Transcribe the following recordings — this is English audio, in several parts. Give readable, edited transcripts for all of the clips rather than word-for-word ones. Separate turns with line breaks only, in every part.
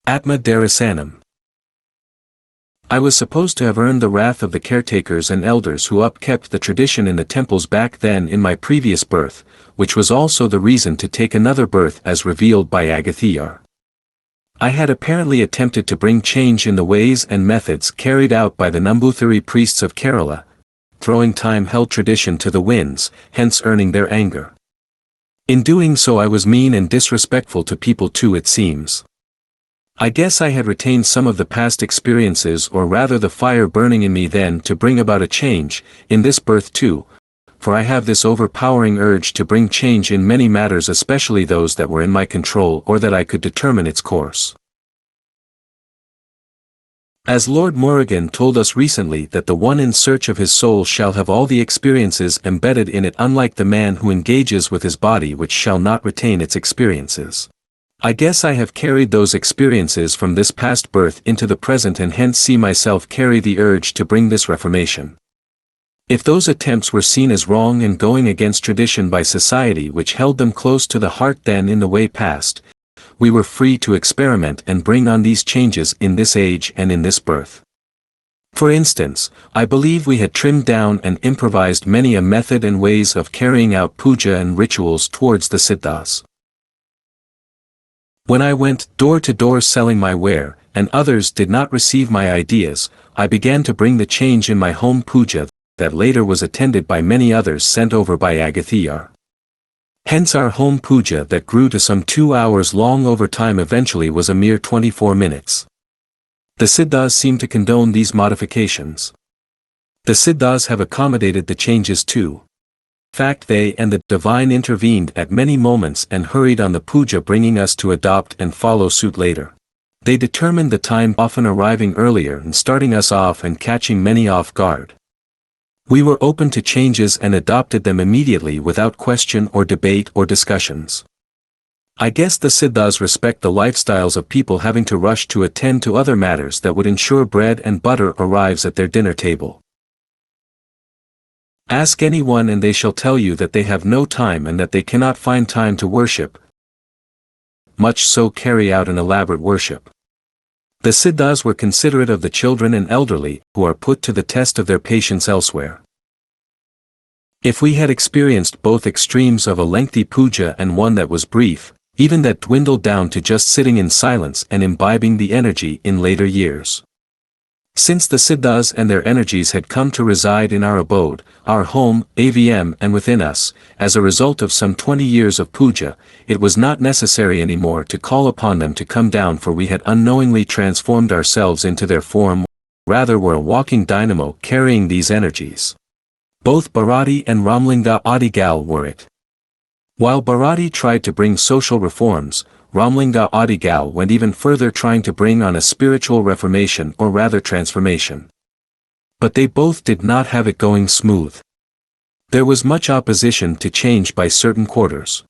Atma Darisanam. I was supposed to have earned the wrath of the caretakers and elders who upkept the tradition in the temples back then in my previous birth, which was also the reason to take another birth as revealed by Agathiyar. I had apparently attempted to bring change in the ways and methods carried out by the Namboothiri priests of Kerala, throwing time-held tradition to the winds, hence earning their anger. In doing so I was mean and disrespectful to people too, it seems. I guess I had retained some of the past experiences, or rather the fire burning in me then, to bring about a change, in this birth too, for I have this overpowering urge to bring change in many matters, especially those that were in my control or that I could determine its course. As Lord Murugan told us recently, that the one in search of his soul shall have all the experiences embedded in it, unlike the man who engages with his body, which shall not retain its experiences. I guess I have carried those experiences from this past birth into the present, and hence see myself carry the urge to bring this reformation. If those attempts were seen as wrong and going against tradition by society which held them close to the heart, then in the way past, we were free to experiment and bring on these changes in this age and in this birth. For instance, I believe we had trimmed down and improvised many a method and ways of carrying out puja and rituals towards the Siddhas. When I went door to door selling my ware, and others did not receive my ideas, I began to bring the change in my home puja, that later was attended by many others sent over by Agathiyar. Hence our home puja that grew to some 2 hours long over time eventually was a mere 24 minutes. The Siddhas seem to condone these modifications. The Siddhas have accommodated the changes too. Fact, they and the divine intervened at many moments and hurried on the puja, bringing us to adopt and follow suit later. They determined the time, often arriving earlier and starting us off and catching many off guard. We were open to changes and adopted them immediately without question or debate or discussions. I guess the Siddhas respect the lifestyles of people having to rush to attend to other matters that would ensure bread and butter arrives at their dinner table. Ask anyone and they shall tell you that they have no time and that they cannot find time to worship, much so carry out an elaborate worship. The Siddhas were considerate of the children and elderly, who are put to the test of their patience elsewhere. If we had experienced both extremes of a lengthy puja and one that was brief, even that dwindled down to just sitting in silence and imbibing the energy in later years. Since the Siddhas and their energies had come to reside in our abode, our home, AVM, and within us, as a result of some 20 years of puja, it was not necessary anymore to call upon them to come down, for we had unknowingly transformed ourselves into their form, rather were a walking dynamo carrying these energies. Both Bharati and Ramlinga Adigal were it. While Bharati tried to bring social reforms, Ramlinga Adigal went even further, trying to bring on a spiritual reformation, or rather transformation. But they both did not have it going smooth. There was much opposition to change by certain quarters.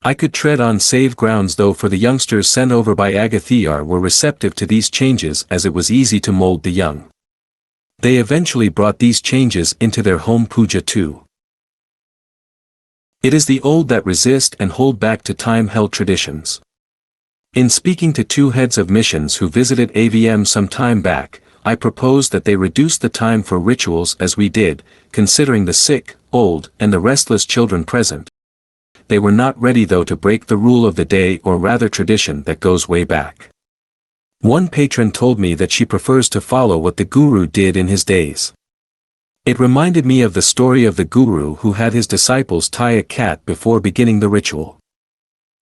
I could tread on safe grounds though, for the youngsters sent over by Agathiyar were receptive to these changes, as it was easy to mold the young. They eventually brought these changes into their home puja too. It is the old that resist and hold back to time-held traditions. In speaking to two heads of missions who visited AVM some time back, I proposed that they reduce the time for rituals as we did, considering the sick, old, and the restless children present. They were not ready though to break the rule of the day, or rather tradition that goes way back. One patron told me that she prefers to follow what the Guru did in his days. It reminded me of the story of the Guru who had his disciples tie a cat before beginning the ritual.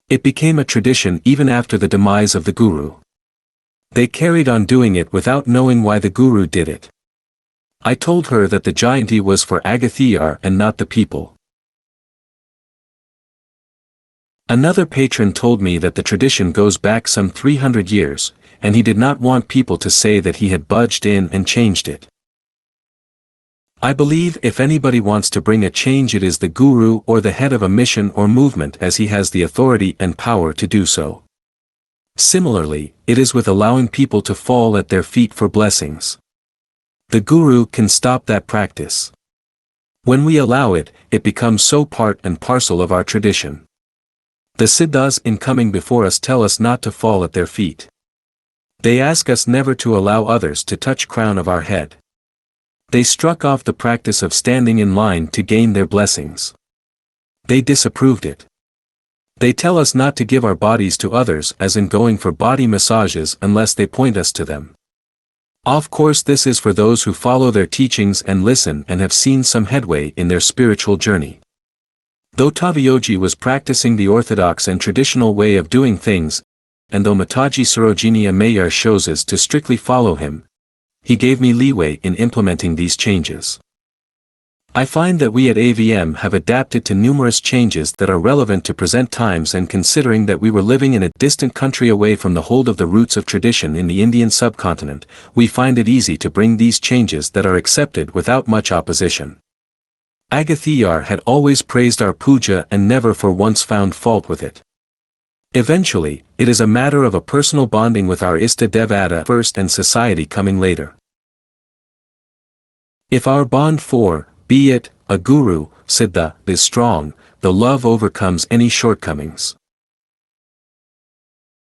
It became a tradition even after the demise of the Guru. They carried on doing it without knowing why the Guru did it. I told her that the jayanti was for Agathiyar and not the people. Another patron told me that the tradition goes back some 300 years, and he did not want people to say that he had budged in and changed it. I believe if anybody wants to bring a change, it is the Guru or the head of a mission or movement, as he has the authority and power to do so. Similarly, it is with allowing people to fall at their feet for blessings. The Guru can stop that practice. When we allow it, it becomes so part and parcel of our tradition. The Siddhas in coming before us tell us not to fall at their feet. They ask us never to allow others to touch crown of our head. They struck off the practice of standing in line to gain their blessings. They disapproved it. They tell us not to give our bodies to others, as in going for body massages, unless they point us to them. Of course, this is for those who follow their teachings and listen and have seen some headway in their spiritual journey. Though Tavayogi was practicing the orthodox and traditional way of doing things, and though Mataji Sarojini Ammayar shows us to strictly follow him, he gave me leeway in implementing these changes. I find that we at AVM have adapted to numerous changes that are relevant to present times, and considering that we were living in a distant country away from the hold of the roots of tradition in the Indian subcontinent, we find it easy to bring these changes that are accepted without much opposition. Agathiyar had always praised our puja and never for once found fault with it. Eventually, it is a matter of a personal bonding with our Ista Devata first and society coming later. If our bond for, be it, a guru, Siddha, is strong, the love overcomes any shortcomings.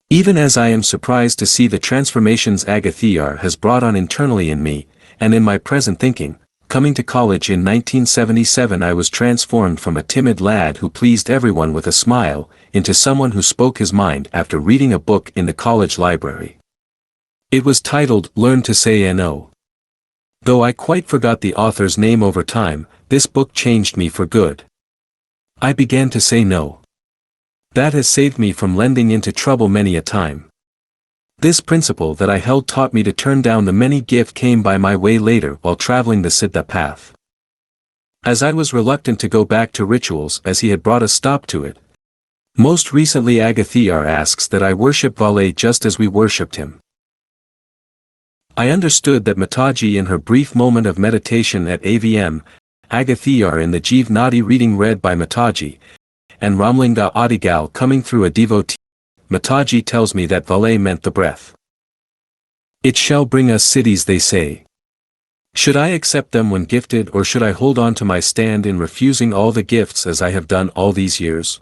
Even as I am surprised to see the transformations Agathiyar has brought on internally in me, and in my present thinking, coming to college in 1977 I was transformed from a timid lad who pleased everyone with a smile, into someone who spoke his mind after reading a book in the college library. It was titled Learn to Say No. Though I quite forgot the author's name over time, this book changed me for good. I began to say no. That has saved me from lending into trouble many a time. This principle that I held taught me to turn down the many gifts came by my way later while traveling the Siddha path. As I was reluctant to go back to rituals as he had brought a stop to it. Most recently Agathiyar asks that I worship Vale just as we worshipped him. I understood that Mataji in her brief moment of meditation at AVM, Agathiyar in the Jeev Nadi reading read by Mataji, and Ramlinga Adigal coming through a devotee, Mataji tells me that Vale meant the breath. It shall bring us cities, they say. Should I accept them when gifted, or should I hold on to my stand in refusing all the gifts as I have done all these years?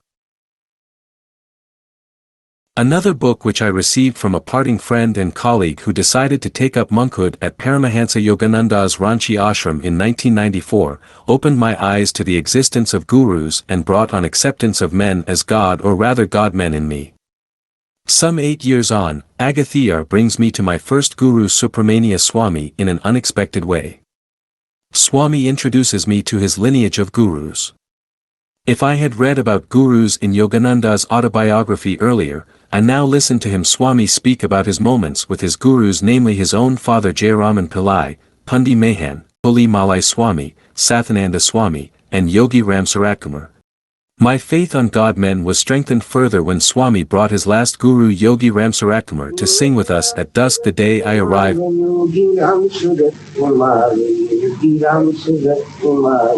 Another book which I received from a parting friend and colleague who decided to take up monkhood at Paramahansa Yogananda's Ranchi ashram in 1994, opened my eyes to the existence of gurus and brought on acceptance of men as God, or rather God-men in me. Some 8 years on, Agathiyar brings me to my first guru Subramania Swami in an unexpected way. Swami introduces me to his lineage of gurus. If I had read about gurus in Yogananda's autobiography earlier, I now listen to him Swami speak about his moments with his gurus, namely his own father Jayaraman Pillai, Pundi Mahan, Puli Malai Swami, Sathananda Swami, and Yogi Ram Saratkumar. My faith on God-men was strengthened further when Swami brought his last guru Yogi Ram Saratkumar to sing with us at dusk the day I arrived.
Yogi Ram Surat Kumar, Yogi Ram Surat Kumar,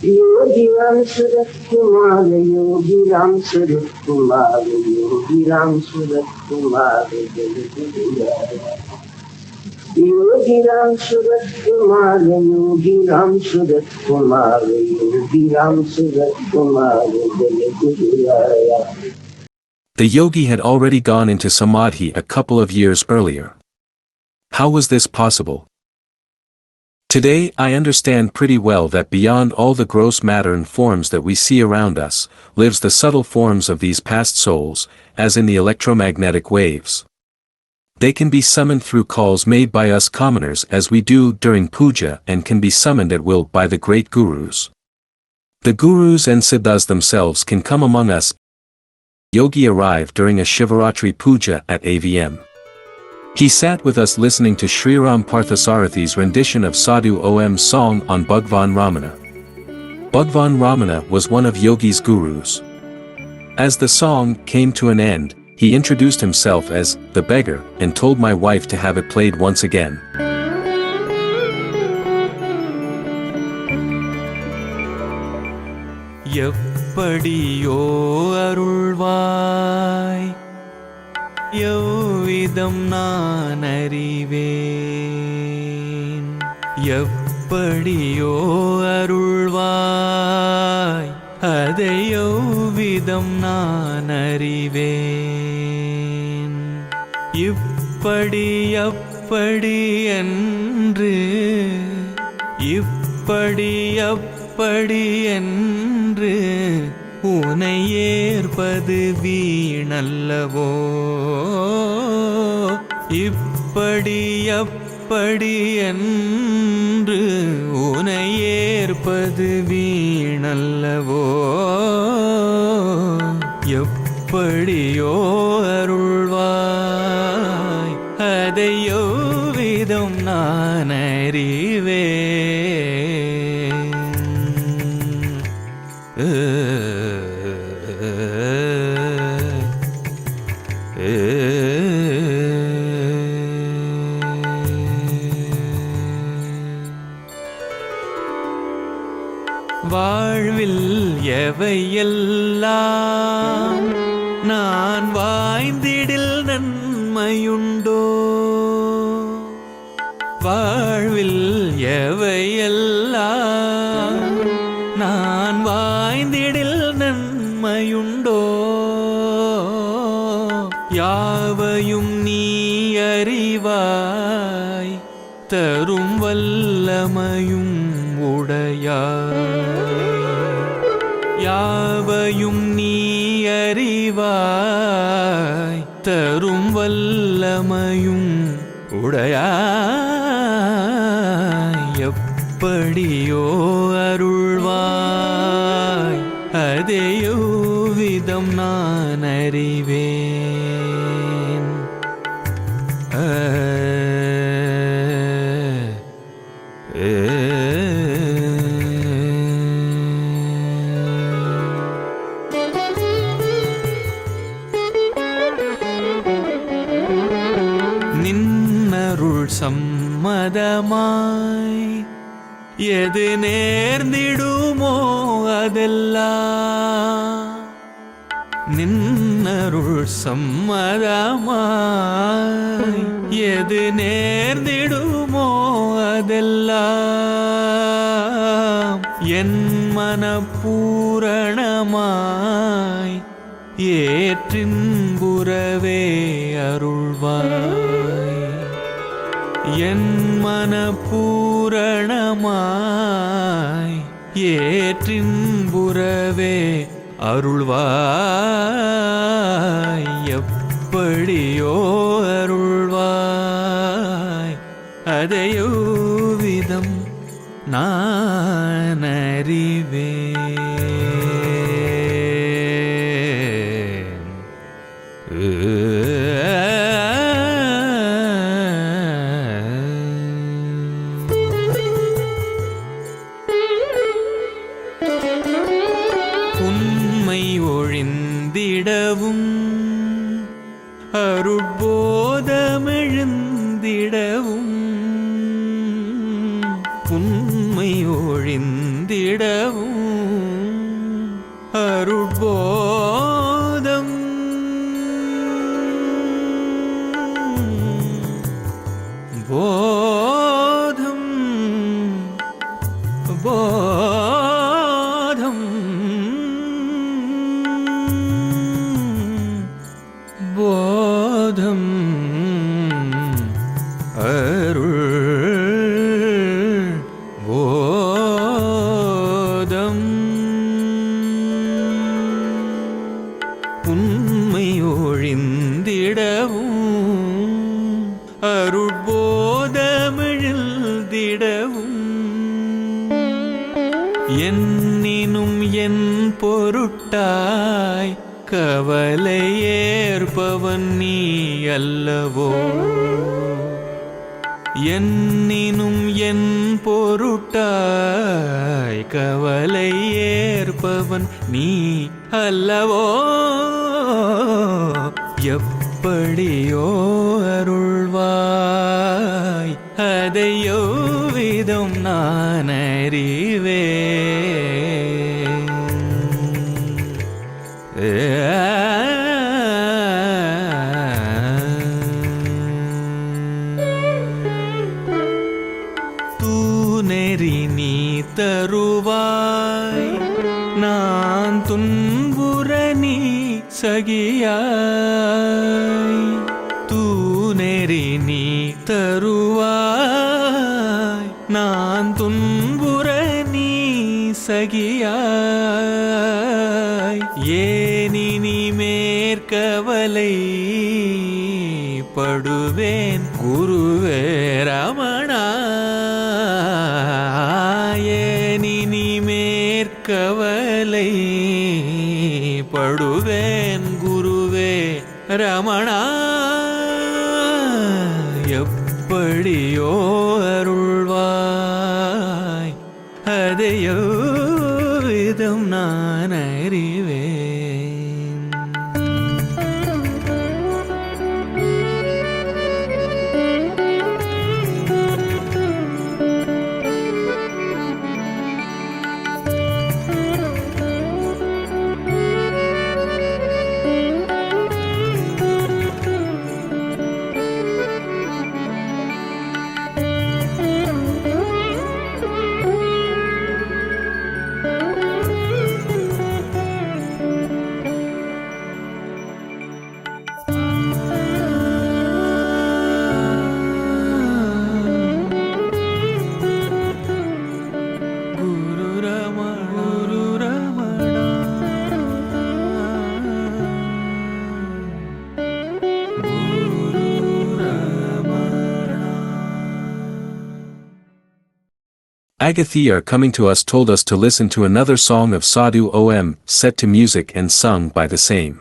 Yogi Ram Surat Kumar, Yogi Ram Surat Kumar, Yogi Ram Surat Kumar, Yogi Ram Surat Kumar.
The yogi had already gone into samadhi a couple of years earlier. How was this possible? Today I understand pretty well that beyond all the gross matter and forms that we see around us, lives the subtle forms of these past souls, as in the electromagnetic waves. They can be summoned through calls made by us commoners as we do during puja, and can be summoned at will by the great gurus. The gurus and siddhas themselves can come among us. Yogi arrived during a Shivaratri puja at AVM. He sat with us listening to Sriram Parthasarathi's rendition of Sadhu Om's song on Bhagwan Ramana. Bhagwan Ramana was one of Yogi's gurus. As the song came to an end, he introduced himself as the beggar and told my wife to have it played once again.
Yappadiyo arulvai Yavvidam naan ariven Yappadiyo arulvai, adai yavvidam naan ariven. இப்படி அப்படி என்று இப்படி அப்படி என்று உனை ஏற்பது வீணல்லவோ இப்படி அப்படி என்று உனை ஏற்பது வீணல்லவோ எப்படியோ அருள்வாய் அதையோ விதம் நான் அறிவேன். வாழ்வில் எவையெல்லாம் நான் வாய்ந்திடில் நன்மையுண்டோ வாழ்வில் எவையெல்லாம் நான் வாய்ந்திடில் நன்மையுண்டோ யாவையும் நீ அறிவாய் தரும் வல்லமையும் உடையாய் யாவையும் நீ அறிவாய் தரும் வல்லமையும் உடையாய் எப்படியோ அருள்வாய் அதையோ விதம் நான் அறிவேன். நின்னருள் சம்மதமாய் எது நேர்ந்திடுமோ அதெல்லாம் நின்னருள் சம்மதமாய் எது நேர்ந்திடுமோ அதெல்லாம் என் மனப்பூரணமாய் ஏற்றின்புறவே அருள்வாய் என் மனப்பூரணமாய் ஏற்றின்புறவே அருள்வாய் எப்படியோ அருள்வாய் அதையோ விதம் நான் அறிவேன். உண்மை ஒழிந்திடவும் அருட்போதமெழுந்திடவும் உண்மை ஒழிந்திடவும் அருட்போதம் போதம் போதம் போதம் அருள் போதம் உண்மை ஒழிந்திடவும் அருட்போதமெழுந்திடவும் என்னினும் என் பொருட்டாய் கவலை ஏற்பவன் நீ அல்லவோ என்னினும் என் பொருட்டாய் கவலை ஏற்பவன் நீ அல்லவோ எப்படியோ அருள்வாய் அதையோ விதம் நான் அறிவேன். தூநெறி நீ தருவாய் நான் துன்புற நீ சகியாய் தூ சகியாய் ஏனினி மேற்கவலை படுவேன் குருவே ரமணா ஏனினி மேற்கவலை படுவேன் குருவே ரமணா எப்படியோ அருள்வாய் அதையோ விதம் நான் அறிவேன்.
Agathiyar coming to us told us to listen to another song of Sadhu Om, set to music and sung by the same.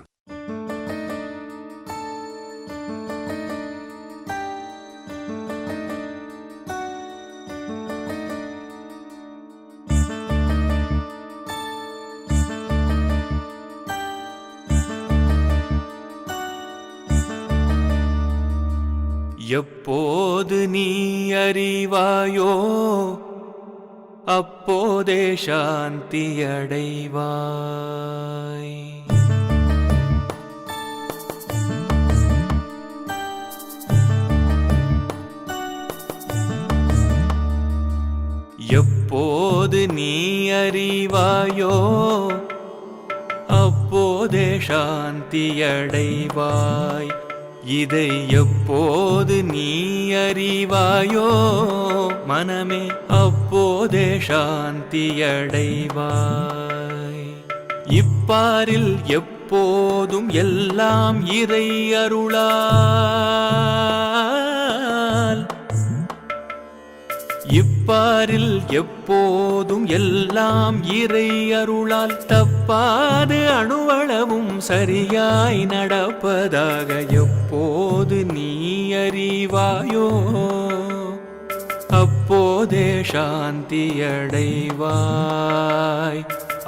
எப்போது நீ அறிவாயோ அப்போதே சாந்தி அடைவாய். எப்போது நீ அறிவாயோ அப்போதே சாந்தி அடைவாய். இதை எப்போது நீ அறிவாயோ மனமே அப்போதே சாந்தி அடைவாய். இப்பாரில் எப்போதும் எல்லாம் இறை அருளால் இப்பாரில் எப்போதும் எல்லாம் இறை அருளால் தப்பாது அணுவளவும் சரியாய் நடப்பதாக எப்போது நீ அறிவாயோ அப்போதே சாந்தி அடைவாய்.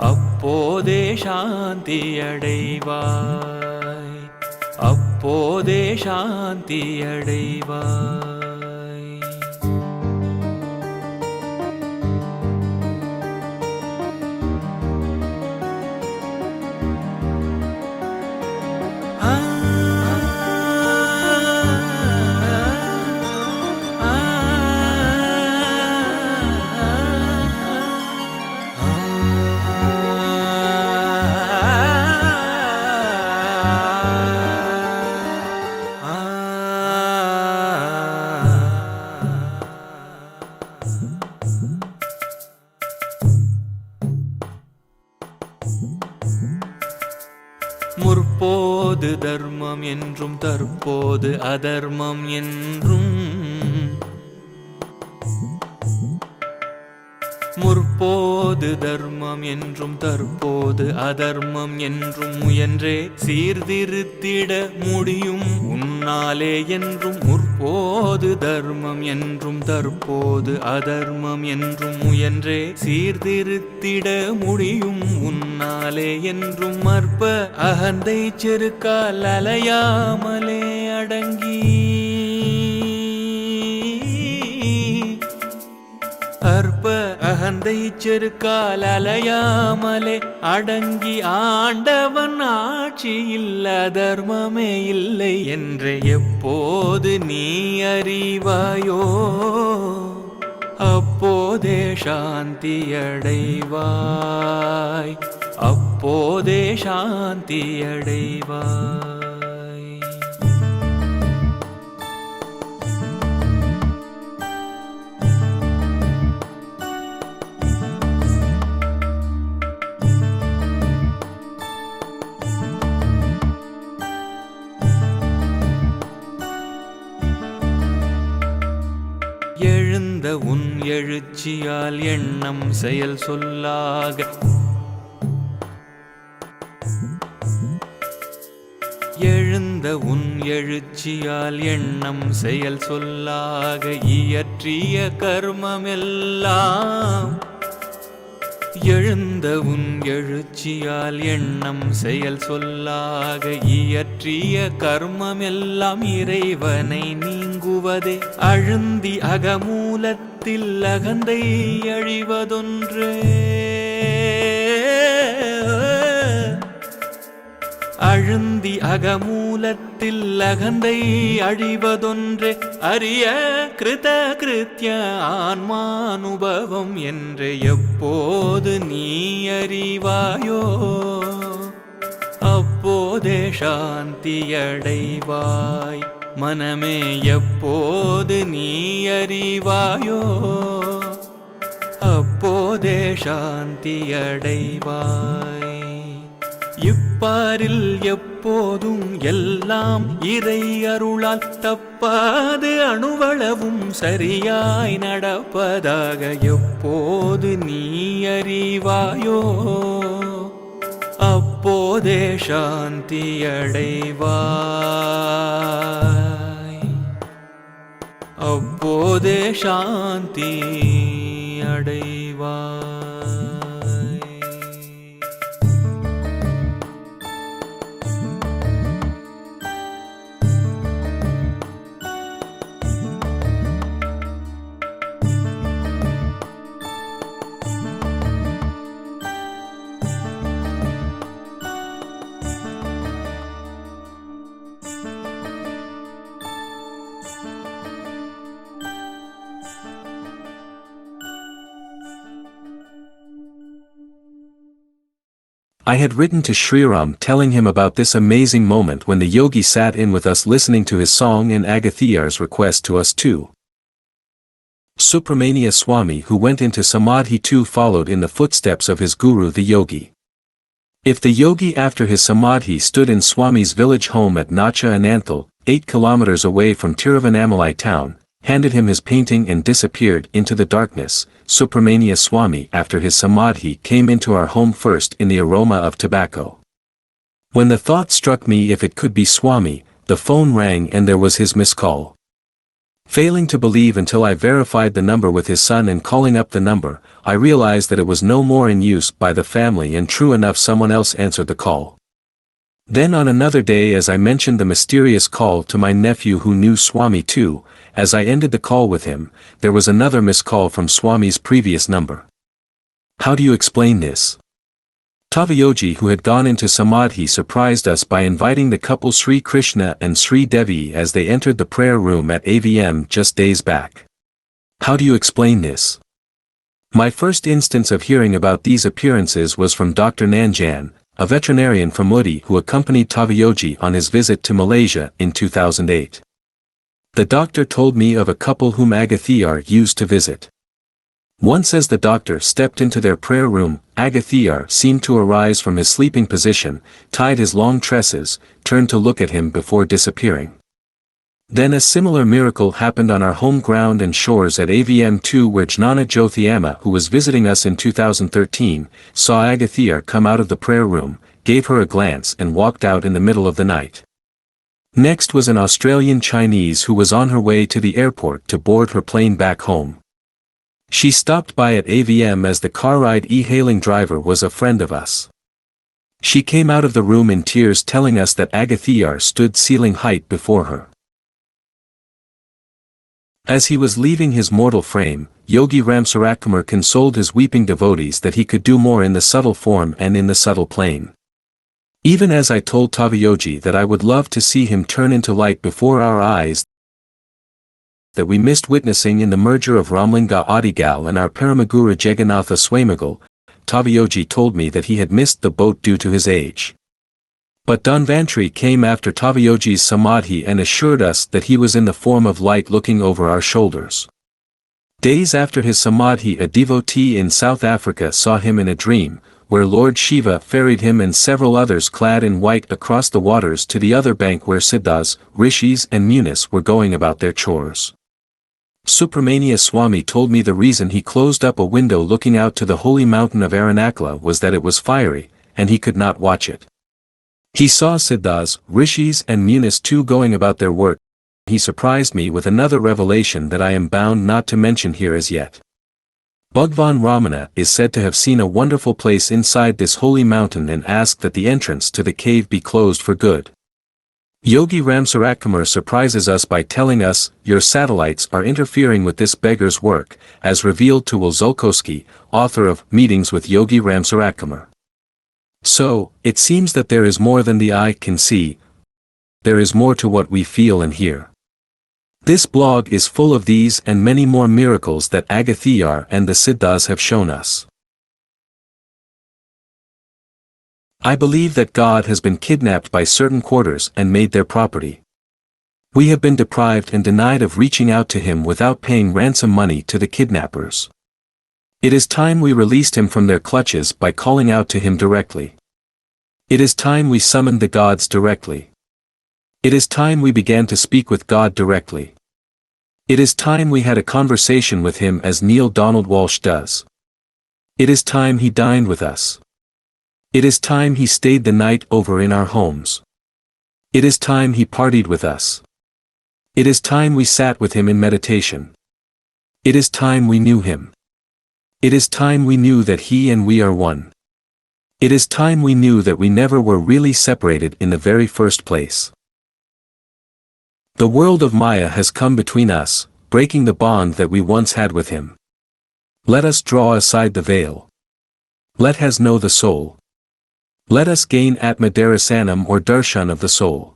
அப்போதே சாந்தி அடைவாய். அப்போதே சாந்தி அடைவாய். முற்போது தர்மம் என்றும் தற்போது அதர்மம் என்றும் முற்போது தர்மம் என்றும் தற்போது அதர்மம் என்றும் முயன்றே சீர்திருத்திட முடியும் உன்னாலே என்றும். முற்போது தர்மம் என்றும் தற்போது அதர்மம் என்றும் முயன்றே சீர்திருத்திட முடியும் உன்னாலே என்றும். மற்ப அகந்தை செருக்கால் அலையாமலே அடங்கி அற்ப அகந்தை செருக்கால் அலையாமலே அடங்கி ஆண்டவன் ஆட்சியில் அதர்மமே இல்லை என்று எப்போது நீ அறிவாயோ அப்போதே சாந்தி அடைவாய். அப்போதே சாந்தி அடைவாய். எழுந்த உன் எழுச்சியால் எண்ணம் செயல் சொல்லாக எழுந்த உன் எழுச்சியால் எண்ணம் செயல் சொல்லாக இயற்றிய கர்மமெல்லாம் எழுந்த உன் எழுச்சியால் எண்ணம் செயல் சொல்லாக இயற்றிய கர்மமெல்லாம் இறைவனை நீங்குவதே அழுந்தி அகமூலத்தில் அகந்தை அழிவதொன்றே அழுந்தி அகமூலத்தில் அகந்தை அழிவதொன்றே அரிய கிருத கிருத்ய ஆன்மானுபவம் என்று எப்போது நீ அறிவாயோ அப்போதே சாந்தியடைவாய் மனமே எப்போது நீ அறிவாயோ அப்போதே சாந்தியடைவாய் இப்பாரில் எப்போதும் எல்லாம் இறை அருளால் தப்பாது அணுவளவும் சரியாய் நடப்பதாக எப்போது நீ அறிவாயோ அப்போதே சாந்தியடைவாய் அப்போதே சாந்தி அடைவாய்.
I had written to Sriram telling him about this amazing moment when the yogi sat in with us listening to his song and Agathiyar's request to us too. Subramania Swami, who went into Samadhi too, followed in the footsteps of his guru the yogi. If the yogi after his Samadhi stood in Swami's village home at Nacha Ananthal, 8 kilometers away from Tiruvannamalai town, handed him his painting and disappeared into the darkness, Subramania Swami after his Samadhi came into our home first in the aroma of tobacco. When the thought struck me if it could be Swami, the phone rang and there was his missed call. Failing to believe until I verified the number with his son and calling up the number, I realized that it was no more in use by the family and true enough someone else answered the call. Then on another day as I mentioned the mysterious call to my nephew who knew Swami too, as I ended the call with him, there was another missed call from Swami's previous number. How do you explain this? Tavayogi, who had gone into Samadhi, surprised us by inviting the couple Sri Krishna and Sri Devi as they entered the prayer room at AVM just days back. How do you explain this? My first instance of hearing about these appearances was from Dr. Nanjan, a veterinarian from Uti who accompanied Tavayogi on his visit to Malaysia in 2008. The doctor told me of a couple whom Agathiyar used to visit. Once as the doctor stepped into their prayer room, Agathiyar seemed to arise from his sleeping position, tied his long tresses, turned to look at him before disappearing. Then a similar miracle happened on our home ground and shores at AVM2 where Jnana Jyothiyama, who was visiting us in 2013, saw Agathiyar come out of the prayer room, gave her a glance and walked out in the middle of the night. Next was an Australian Chinese who was on her way to the airport to board her plane back home. She stopped by at AVM as the car ride e-hailing driver was a friend of us. She came out of the room in tears telling us that Agathiyar stood ceiling height before her. As he was leaving his mortal frame, Yogi Ramsarakumar consoled his weeping devotees that he could do more in the subtle form and in the subtle plane. Even as I told Tavayogi that I would love to see him turn into light before our eyes, that we missed witnessing in the merger of Ramlinga Adigal and our Paramaguru Jagannatha Swamigal, Tavayogi told me that he had missed the boat due to his age. But Dhanvantari came after Tavayogi's Samadhi and assured us that he was in the form of light looking over our shoulders. Days after his Samadhi, a devotee in South Africa saw him in a dream, where Lord Shiva ferried him and several others clad in white across the waters to the other bank where Siddhas, Rishis and Munis were going about their chores. Subramania Swami told me the reason he closed up a window looking out to the holy mountain of Aranakula was that it was fiery, and he could not watch it. He saw Siddhas, rishis and munis too going about their work. He surprised me with another revelation that I am bound not to mention here as yet. Bhagwan Ramana is said to have seen a wonderful place inside this holy mountain and asked that the entrance to the cave be closed for good. Yogi Ramsaratkumar surprises us by telling us, "Your satellites are interfering with this beggar's work," as revealed to Wolzulkowski, author of Meetings with Yogi Ramsaratkumar. So, it seems that there is more than the eye can see. There is more to what we feel and hear. This blog is full of these and many more miracles that Agathiyar and the Siddhas have shown us. I believe that God has been kidnapped by certain quarters and made their property. We have been deprived and denied of reaching out to him without paying ransom money to the kidnappers. It is time we released him from their clutches by calling out to him directly. It is time we summoned the gods directly. It is time we began to speak with God directly. It is time we had a conversation with him as Neil Donald Walsh does. It is time he dined with us. It is time he stayed the night over in our homes. It is time he partied with us. It is time we sat with him in meditation. It is time we knew him. It is time we knew that he and we are one. It is time we knew that we never were really separated in the very first place. The world of Maya has come between us, breaking the bond that we once had with him. Let us draw aside the veil. Let us know the soul. Let us gain Atma Darisanam or Darshan of the soul.